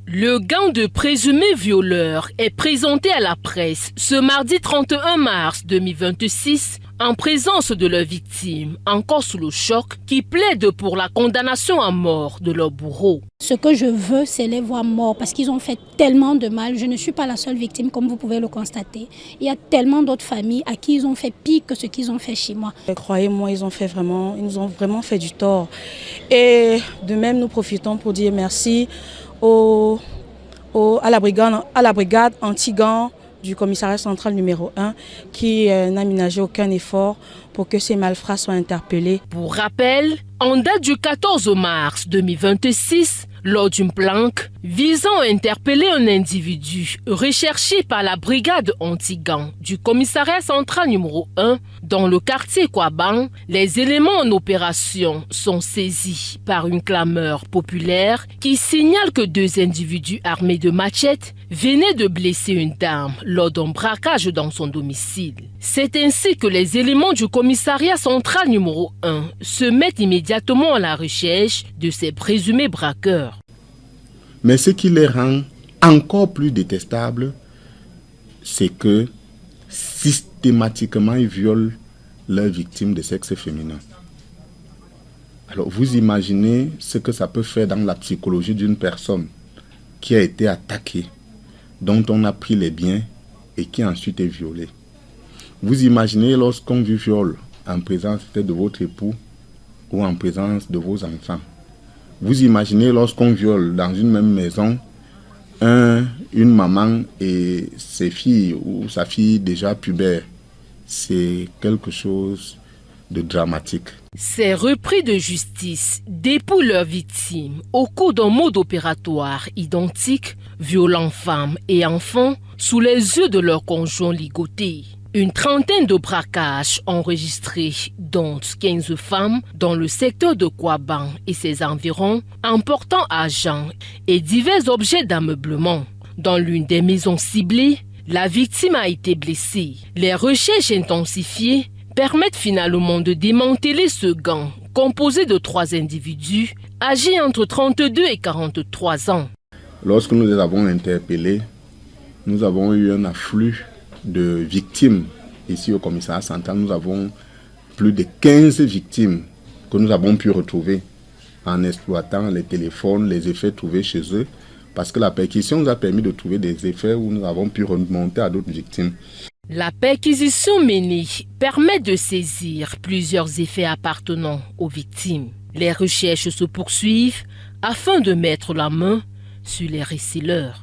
Le gang de présumés violeurs est présenté à la presse ce mardi 31 mars 2026 en présence de leurs victimes, encore sous le choc, qui plaident pour la condamnation à mort de leur bourreau. Ce que je veux, c'est les voir morts parce qu'ils ont fait tellement de mal. Je ne suis pas la seule victime, comme vous pouvez le constater. Il y a tellement d'autres familles à qui ils ont fait pire que ce qu'ils ont fait chez moi. Croyez-moi, ils nous ont vraiment fait du tort. Et de même, nous profitons pour dire merci à la brigade anti-gang du commissariat central numéro 1 qui n'a ménagé aucun effort pour que ces malfrats soient interpellés. Pour rappel, en date du 14 mars 2026, lors d'une planque visant à interpeller un individu recherché par la brigade anti-gang du commissariat central numéro 1 dans le quartier Kouabang, les éléments en opération sont saisis par une clameur populaire qui signale que deux individus armés de machettes venaient de blesser une dame lors d'un braquage dans son domicile. C'est ainsi que les éléments du commissariat central numéro 1 se mettent immédiatement à la recherche de ces présumés braqueurs. Mais ce qui les rend encore plus détestables, c'est que systématiquement ils violent leurs victimes de sexe féminin. Alors vous imaginez ce que ça peut faire dans la psychologie d'une personne qui a été attaquée, dont on a pris les biens et qui ensuite est violée. Vous imaginez lorsqu'on vous viole en présence de votre époux ou en présence de vos enfants. Vous imaginez lorsqu'on viole dans une même maison une maman et ses filles ou sa fille déjà pubère. C'est quelque chose de dramatique. Ces repris de justice dépouillent leurs victimes au cours d'un mode opératoire identique, violant femmes et enfants sous les yeux de leurs conjoints ligotés. Une trentaine de braquages enregistrés, dont 15 femmes, dans le secteur de Kouabang et ses environs, emportant argent et divers objets d'ameublement. Dans l'une des maisons ciblées, la victime a été blessée. Les recherches intensifiées permettent finalement de démanteler ce gang composé de 3 individus âgés entre 32 et 43 ans. Lorsque nous les avons interpellés, nous avons eu un afflux de victimes. Ici au commissariat central, nous avons plus de 15 victimes que nous avons pu retrouver en exploitant les téléphones, les effets trouvés chez eux, parce que la perquisition nous a permis de trouver des effets où nous avons pu remonter à d'autres victimes. La perquisition menée permet de saisir plusieurs effets appartenant aux victimes. Les recherches se poursuivent afin de mettre la main sur les receleurs.